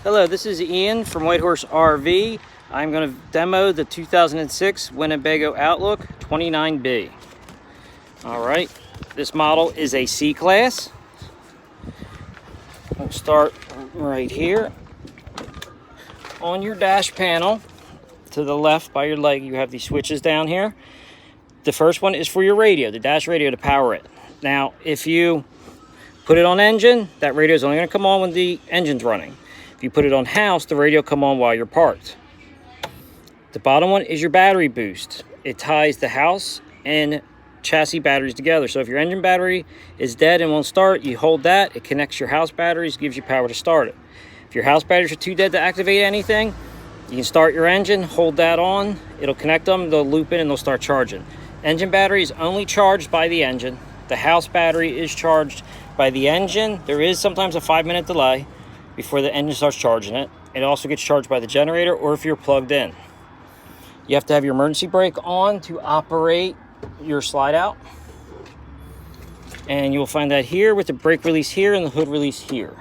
Hello, this is Ian from Whitehorse RV. I'm going to demo the 2006 Winnebago Outlook 29B. Alright, this model is a C-Class. We'll start right here. On your dash panel, to the left by your leg, you have these switches down here. The first one is for your radio, the dash radio, to power it. Now, if you put it on engine, that radio is only going to come on when the engine's running. If you put it on house, the radio will come on while you're parked. The bottom one is your battery boost. It ties the house and chassis batteries together. So if your engine battery is dead and won't start, you hold that, it connects your house batteries, gives you power to start it. If your house batteries are too dead to activate anything, you can start your engine, hold that on, it'll connect them, they'll loop in and they'll start charging. Engine battery is only charged by the engine. The house battery is charged by the engine. There is sometimes a 5-minute delay before the engine starts charging it. It also gets charged by the generator or if you're plugged in. You have to have your emergency brake on to operate your slide out. And you'll find that here with the brake release here and the hood release here.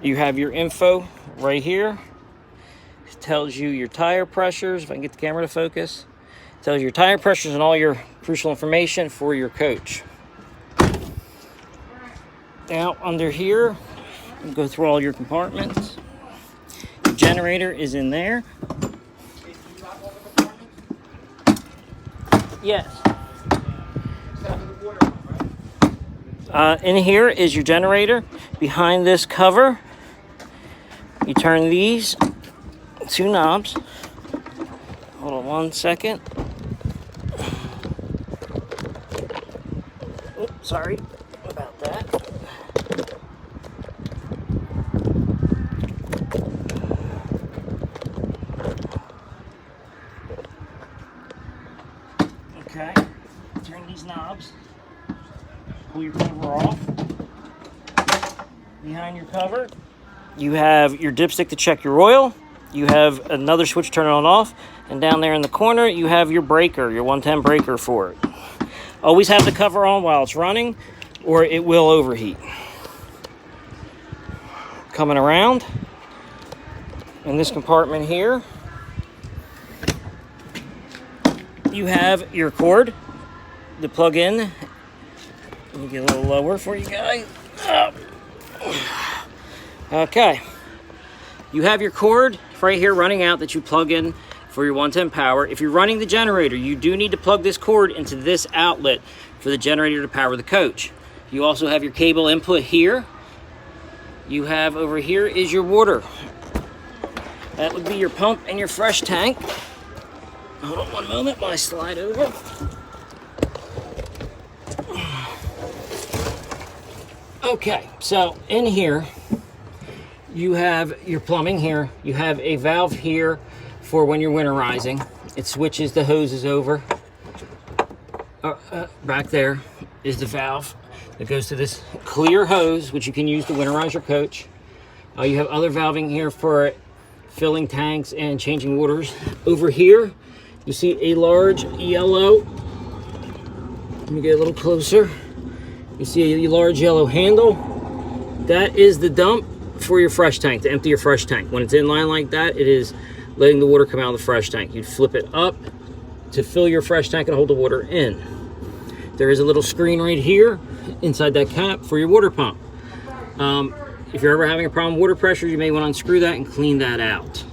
You have your info right here. It tells you your tire pressures, if I can get the camera to focus. It tells you your tire pressures and all your crucial information for your coach. Now under here, we'll go through all your compartments. The generator is in there. Yes. In here is your generator. Behind this cover, you turn these two knobs. Hold on one second. Oops, sorry about that. Okay, turn these knobs, pull your cover off. Behind your cover, you have your dipstick to check your oil. You have another switch to turn it on and off. And down there in the corner, you have your breaker, your 110 breaker for it. Always have the cover on while it's running, or it will overheat. Coming around, in this compartment here, you have your cord to plug in. Let me get a little lower for you guys. Okay. You have your cord right here running out that you plug in for your 110 power. If you're running the generator, you do need to plug this cord into this outlet for the generator to power the coach. You also have your cable input here. You have over here is your water. That would be your pump and your fresh tank. Hold on one moment while I slide over. Okay, so in here, you have your plumbing here. You have a valve here for when you're winterizing. It switches the hoses over. Back there is the valve that goes to this clear hose, which you can use to winterize your coach. You have other valving here for filling tanks and changing waters. Over here, you see a large yellow, let me get a little closer. You see a large yellow handle. That is the dump for your fresh tank, to empty your fresh tank. When it's in line like that, it is letting the water come out of the fresh tank. You'd flip it up to fill your fresh tank and hold the water in. There is a little screen right here inside that cap for your water pump. If you're ever having a problem with water pressure, you may want to unscrew that and clean that out.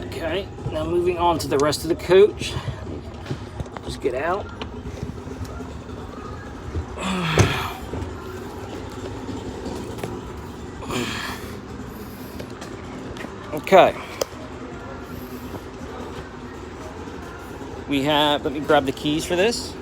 Okay, now moving on to the rest of the coach. Just get out. Okay. We have, let me grab the keys for this.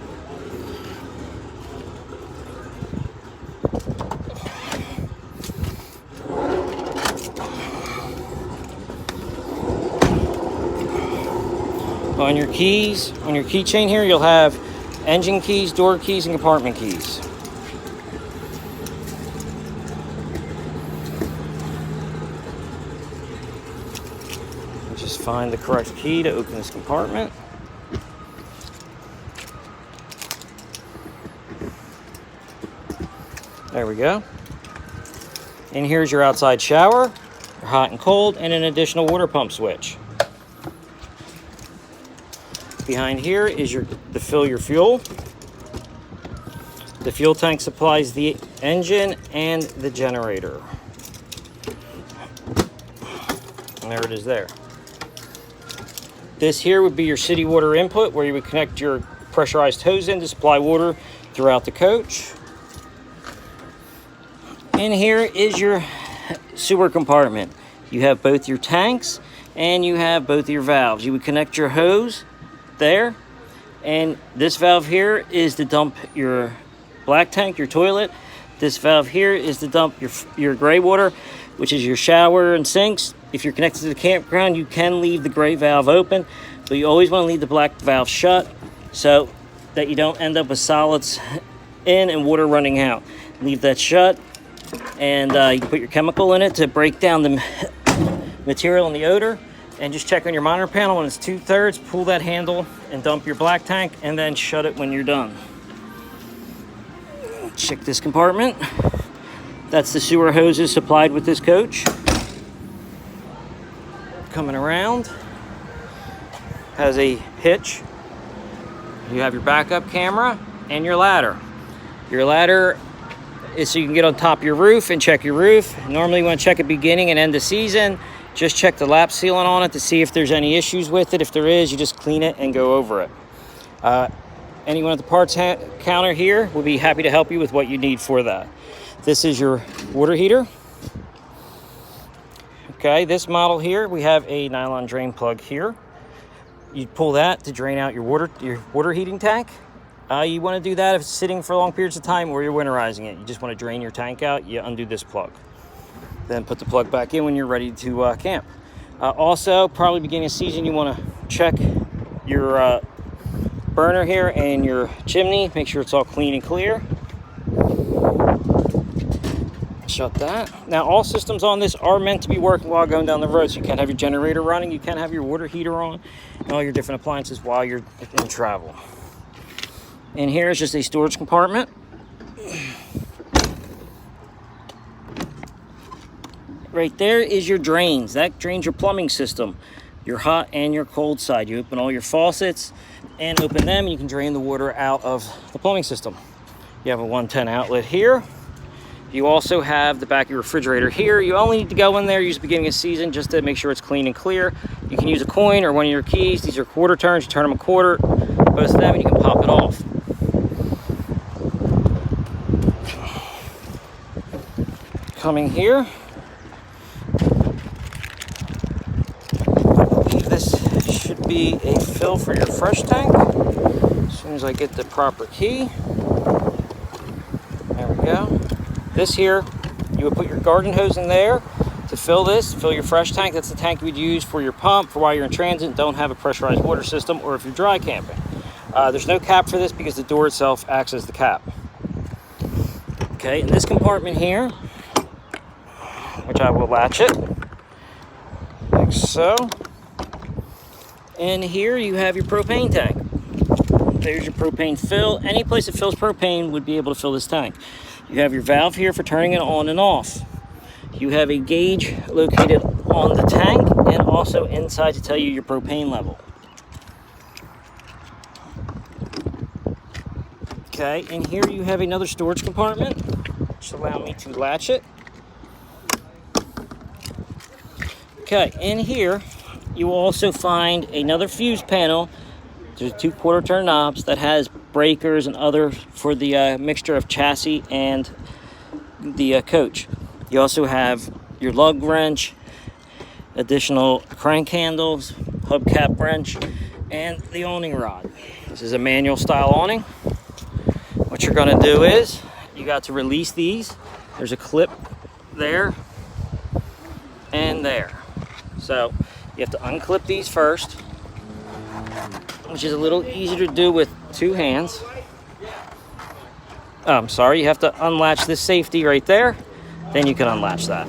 On your keys, on your keychain here, you'll have engine keys, door keys, and compartment keys. Just find the correct key to open this compartment. There we go. And here's your outside shower, your hot and cold, and an additional water pump switch. Behind here is to fill your fuel. The fuel tank supplies the engine and the generator. And there it is there. This here would be your city water input, where you would connect your pressurized hose in to supply water throughout the coach. And here is your sewer compartment. You have both your tanks and you have both your valves. You would connect your hose there, and this valve here is to dump your black tank, your toilet. This valve here is to dump your gray water, which is your shower and sinks. If you're connected to the campground, you can leave the gray valve open, but you always want to leave the black valve shut so that you don't end up with solids in and water running out. Leave that shut, and you can put your chemical in it to break down the material and the odor. And just check on your monitor panel when it's 2/3, pull that handle and dump your black tank, and then shut it when you're done. Check this compartment. That's the sewer hoses supplied with this coach. Coming around, has a hitch. You have your backup camera and your ladder. Your ladder is so you can get on top of your roof and check your roof. Normally you want to check at beginning and end of season. Just check the lap sealant on it to see if there's any issues with it. If there is, you just clean it and go over it. Anyone at the parts counter here will be happy to help you with what you need for that. This is your water heater. Okay, this model here, we have a nylon drain plug here. You pull that to drain out your water heating tank. You want to do that if it's sitting for long periods of time or you're winterizing it. You just want to drain your tank out, you undo this plug. Then put the plug back in when you're ready to camp. Also, probably beginning of season, you want to check your burner here and your chimney. Make sure it's all clean and clear. Shut that. Now, all systems on this are meant to be working while going down the road. So you can have your generator running, you can have your water heater on, and all your different appliances while you're in travel. And here is just a storage compartment. Right there is your drains. That drains your plumbing system, your hot and your cold side. You open all your faucets and open them, and you can drain the water out of the plumbing system. You have a 110 outlet here. You also have the back of your refrigerator here. You only need to go in there, use the beginning of season just to make sure it's clean and clear. You can use a coin or one of your keys. These are quarter turns. You turn them a quarter, both of them, and you can pop it off. Coming here, this should be a fill for your fresh tank. As soon as I get the proper key. There we go. This here, you would put your garden hose in there to fill your fresh tank. That's the tank you would use for your pump for while you're in transit and don't have a pressurized water system, or if you're dry camping. There's no cap for this because the door itself acts as the cap. Okay, in this compartment here, which I will latch it, like so. And here you have your propane tank. There's your propane fill. Any place that fills propane would be able to fill this tank. You have your valve here for turning it on and off. You have a gauge located on the tank and also inside to tell you your propane level. Okay, and here you have another storage compartment, which allows me to latch it. Okay, in here you will also find another fuse panel. There's 2 quarter turn knobs that has breakers and other for the mixture of chassis and the coach. You also have your lug wrench, additional crank handles, hubcap wrench, and the awning rod. This is a manual style awning. What you're going to do is you got to release these. There's a clip there and there. So you have to unclip these first, which is a little easier to do with 2 hands. Oh, I'm sorry, you have to unlatch this safety right there, then you can unlatch that.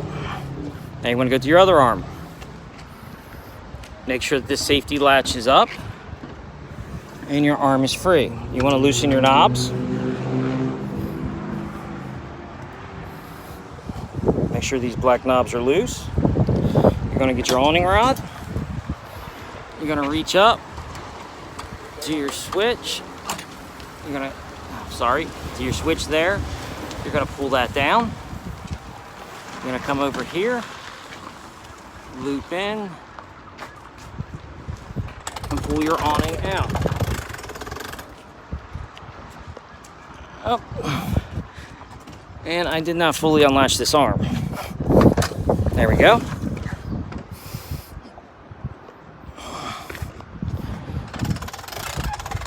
Now you want to go to your other arm. Make sure that this safety latch is up and your arm is free. You want to loosen your knobs. Make sure these black knobs are loose. You're going to get your awning rod. You're going to reach up to your switch. You're going to, to your switch there. You're going to pull that down. You're going to come over here, loop in, and pull your awning out. Oh, and I did not fully unlatch this arm. There we go.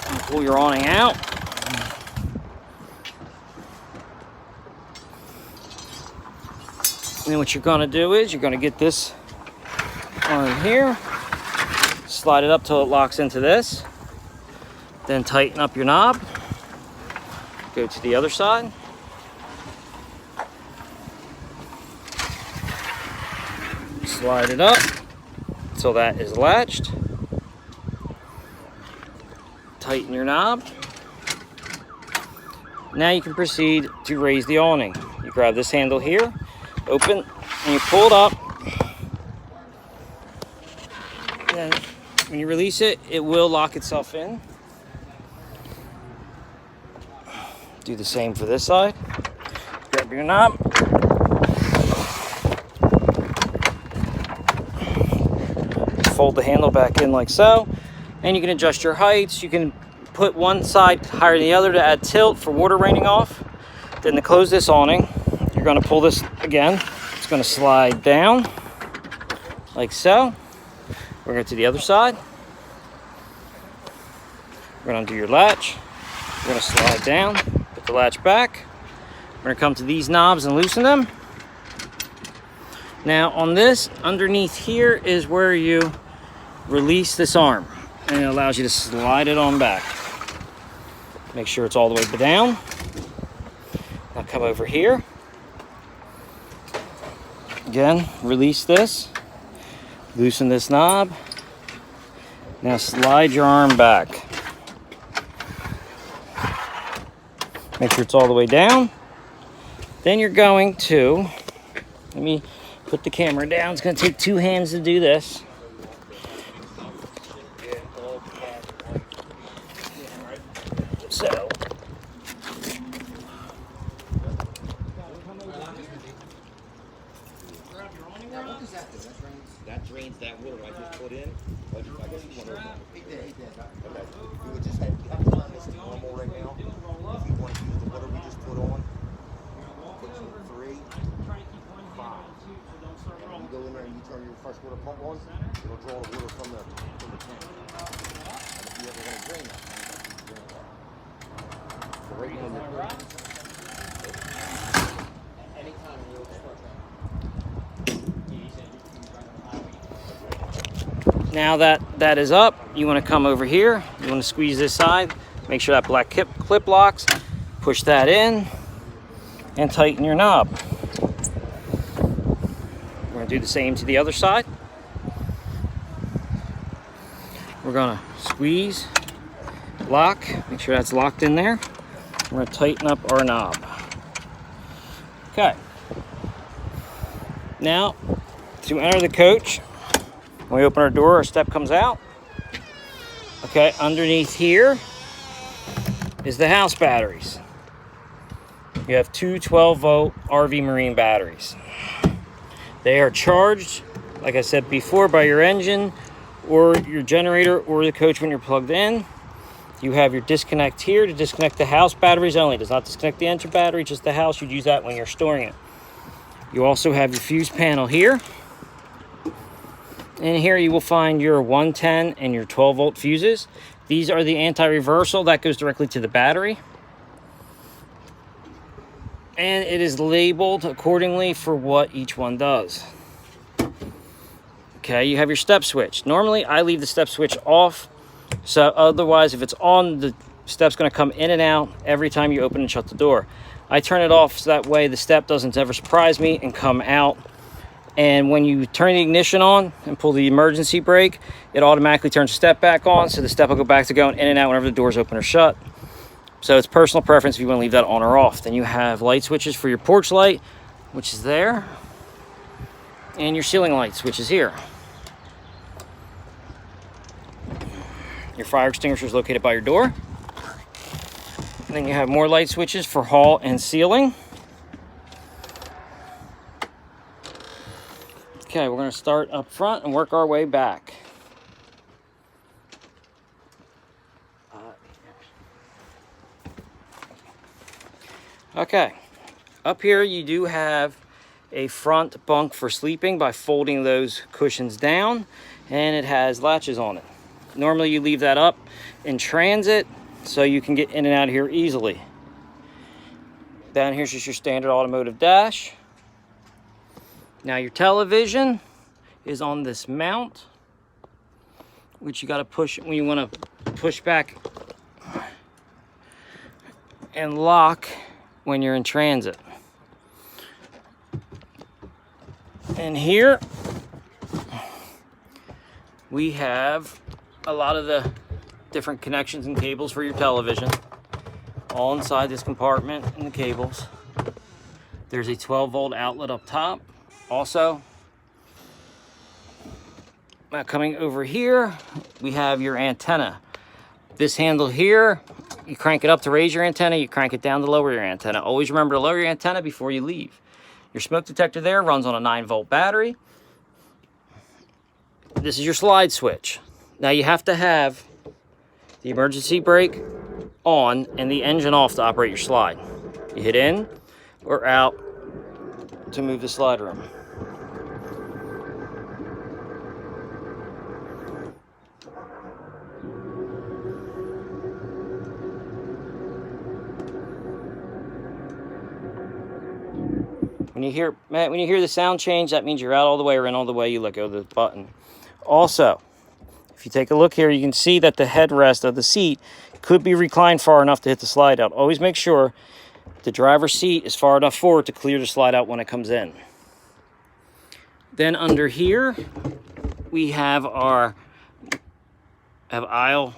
And pull your awning out. And then what you're going to do is you're going to get this arm here, slide it up till it locks into this, then tighten up your knob, go to the other side, slide it up until that is latched, tighten your knob. Now you can proceed to raise the awning. You grab this handle here, open, and you pull it up. Then when you release it, it will lock itself in. Do the same for this side. Grab your knob. Fold the handle back in like so. And you can adjust your heights. You can put one side higher than the other to add tilt for water raining off. Then to close this awning, you're going to pull this again. It's going to slide down like so. We're going to the other side. We're going to undo your latch. We're going to slide down, put the latch back. We're going to come to these knobs and loosen them. Now on this, underneath here is where you release this arm, and it allows you to slide it on back. Make sure it's all the way down. Now come over here. Again, release this. Loosen this knob. Now slide your arm back. Make sure it's all the way down. Then you're going to, let me put the camera down. It's going to take two hands to do this. So, that drains that water I just put in. I guess you want to. Okay. You would just have to turn this to normal right now. If you want to use the water we just put on, put you 3, 5. And when you go in there and you turn your fresh water pump on, it'll draw the water from the tank. And if you ever want to drain that tank, you drain that. So right now you're anytime you start now that is up, you want to come over here. You want to squeeze this side. Make sure that black clip locks. Push that in and tighten your knob. We're going to do the same to the other side. We're going to squeeze, lock, make sure that's locked in there. We're going to tighten up our knob. Okay. Now, to enter the coach, when we open our door, our step comes out. Okay, underneath here is the house batteries. You have two 12-volt RV Marine batteries. They are charged, like I said before, by your engine or your generator or the coach when you're plugged in. You have your disconnect here to disconnect the house batteries only. It does not disconnect the engine battery, just the house. You'd use that when you're storing it. You also have your fuse panel here. And here you will find your 110 and your 12-volt fuses. These are the anti-reversal. That goes directly to the battery. And it is labeled accordingly for what each one does. Okay, you have your step switch. Normally, I leave the step switch off. So otherwise, if it's on, the step's going to come in and out every time you open and shut the door. I turn it off so that way the step doesn't ever surprise me and come out. And when you turn the ignition on and pull the emergency brake, it automatically turns the step back on, so the step will go back to going in and out whenever the door's open or shut. So it's personal preference if you want to leave that on or off. Then you have light switches for your porch light, which is there. And your ceiling light switch is here. Your fire extinguisher is located by your door. And then you have more light switches for hall and ceiling. Okay, we're going to start up front and work our way back. Okay, up here you do have a front bunk for sleeping by folding those cushions down, and it has latches on it. Normally you leave that up in transit so you can get in and out of here easily. Down here's just your standard automotive dash. Now your television is on this mount, which you got to push when you want to push back and lock when you're in transit. And here we have a lot of the different connections and cables for your television, all inside this compartment and the cables. There's a 12-volt outlet up top. Also, now coming over here, we have your antenna. This handle here, you crank it up to raise your antenna, you crank it down to lower your antenna. Always remember to lower your antenna before you leave. Your smoke detector there runs on a 9-volt battery. This is your slide switch. Now you have to have the emergency brake on and the engine off to operate your slide. You hit in or out to move the slide room. When you hear the sound change, that means you're out all the way or in all the way. You let go of the button. Also, if you take a look here, you can see that the headrest of the seat could be reclined far enough to hit the slide out. Always make sure the driver's seat is far enough forward to clear the slide out when it comes in. Then under here, we have our aisle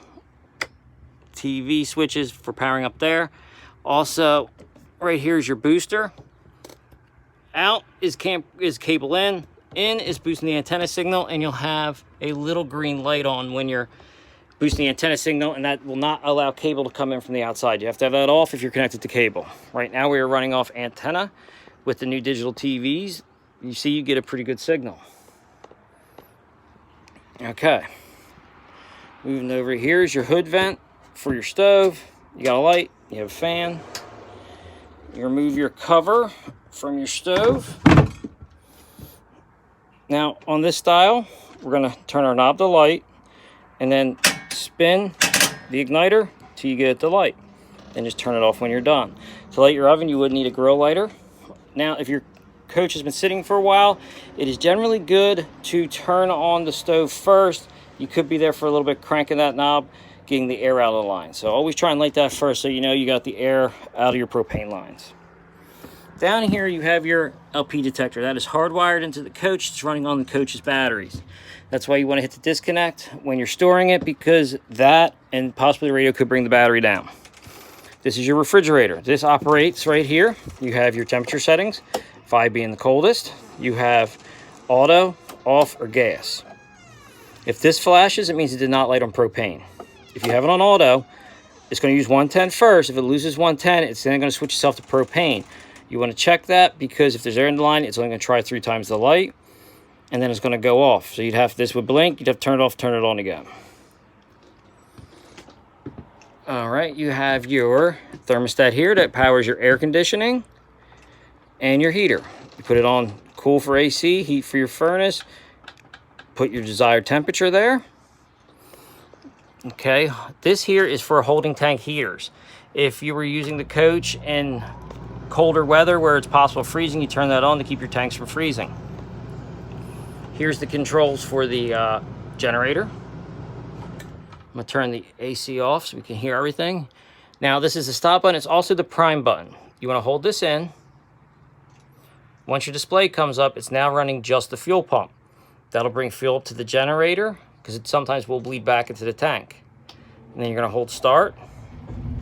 TV switches for powering up there. Also, right here is your booster. Out is cable in is boosting the antenna signal, and you'll have a little green light on when you're boosting the antenna signal, and that will not allow cable to come in from the outside. You have to have that off if you're connected to cable. Right now we are running off antenna. With the new digital TVs, you see you get a pretty good signal. Okay. Moving over here is your hood vent for your stove. You got a light, you have a fan. You remove your cover from your stove. Now on this style, we're going to turn our knob to light and then spin the igniter till you get the light. Then just turn it off when you're done. To light your oven, you would need a grill lighter. Now if your coach has been sitting for a while, it is generally good to turn on the stove first. You could be there for a little bit cranking that knob, getting the air out of the line. So always try and light that first so you know you got the air out of your propane lines. Down here you have your LP detector. That is hardwired into the coach. It's running on the coach's batteries. That's why you want to hit the disconnect when you're storing it, because that and possibly the radio could bring the battery down. This is your refrigerator. This operates right here. You have your temperature settings, 5 being the coldest. You have auto, off, or gas. If this flashes, it means it did not light on propane. If you have it on auto, it's going to use 110 first. If it loses 110, it's then going to switch itself to propane. You want to check that, because if there's air in the line, it's only going to try 3 times the light, and then it's going to go off. So this would blink, you'd have to turn it off, turn it on again. All right, you have your thermostat here that powers your air conditioning and your heater. You put it on cool for AC, heat for your furnace, put your desired temperature there. Okay, this here is for holding tank heaters. If you were using the coach in colder weather where it's possible freezing, you turn that on to keep your tanks from freezing. Here's the controls for the generator. I'm going to turn the AC off so we can hear everything. Now this is the stop button. It's also the prime button. You want to hold this in. Once your display comes up, it's now running just the fuel pump. That'll bring fuel up to the generator, because it sometimes will bleed back into the tank. And then you're going to hold start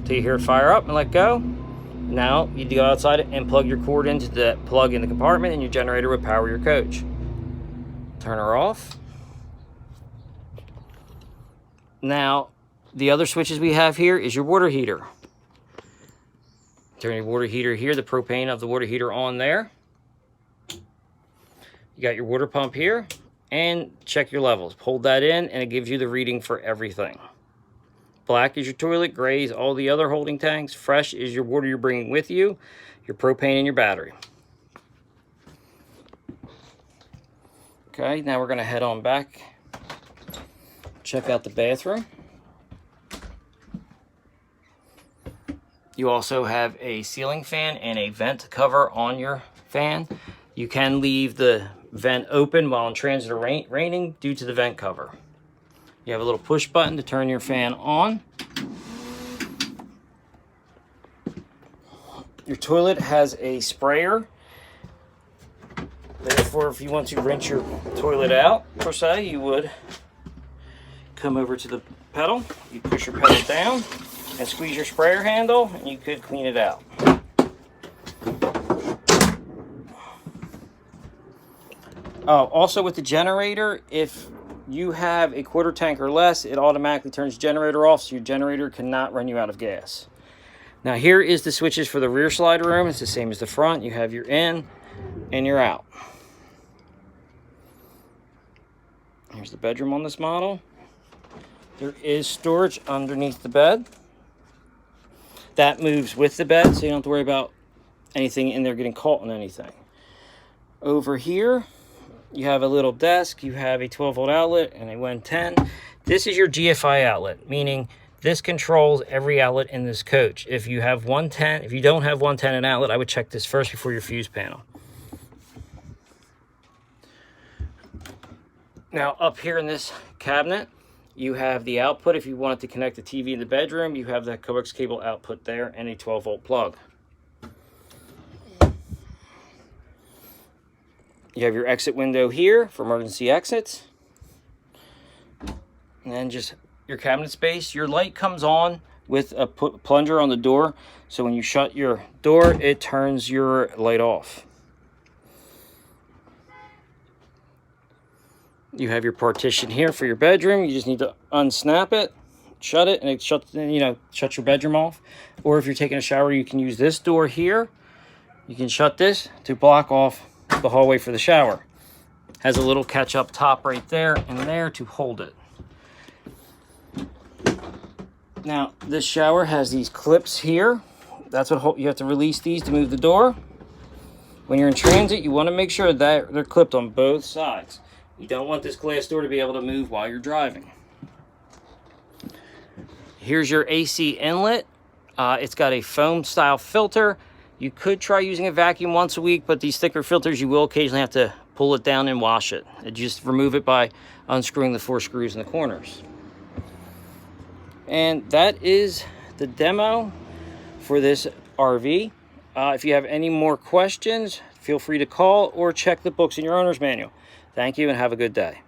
till you hear it fire up and let go. Now you go outside and plug your cord into the plug in the compartment, and your generator would power your coach. Turn her off. Now, the other switches we have here is your water heater. Turn your water heater here, the propane of the water heater on there. You got your water pump here, and check your levels. Hold that in, and it gives you the reading for everything. Black is your toilet, gray is all the other holding tanks, fresh is your water you're bringing with you, your propane, and your battery. Okay, now we're going to head on back, check out the bathroom. You also have a ceiling fan and a vent cover on your fan. You can leave the vent open while in transit or raining due to the vent cover. You have a little push button to turn your fan on. Your toilet has a sprayer. Therefore, if you want to rinse your toilet out, per se, you would come over to the pedal. You push your pedal down and squeeze your sprayer handle, and you could clean it out. Oh, also with the generator, if you have a quarter tank or less, it automatically turns generator off, so your generator cannot run you out of gas. Now here is the switches for the rear slide room. It's the same as the front. You have your in and your out. Here's the bedroom on this model. There is storage underneath the bed. That moves with the bed, so you don't have to worry about anything in there getting caught on anything. Over here, you have a little desk. You have a 12-volt outlet and a 110. This is your GFI outlet, meaning this controls every outlet in this coach. If you have 110, if you don't have 110 an outlet, I would check this first before your fuse panel. Now up here in this cabinet, you have the output. If you wanted to connect the TV in the bedroom, you have the coax cable output there and a 12-volt plug. You have your exit window here for emergency exits. And then just your cabinet space. Your light comes on with a plunger on the door. So when you shut your door, it turns your light off. You have your partition here for your bedroom. You just need to unsnap it, shut it, and it shuts your bedroom off. Or if you're taking a shower, you can use this door here. You can shut this to block off the hallway for the shower. Has a little catch-up top right there and there to hold it. Now, this shower has these clips here. That's what you have to release these to move the door. When you're in transit, you want to make sure that they're clipped on both sides. You don't want this glass door to be able to move while you're driving. Here's your AC inlet. It's got a foam style filter. You could try using a vacuum once a week, but these thicker filters, you will occasionally have to pull it down and wash it. And just remove it by unscrewing the 4 screws in the corners. And that is the demo for this RV. If you have any more questions, feel free to call or check the books in your owner's manual. Thank you and have a good day.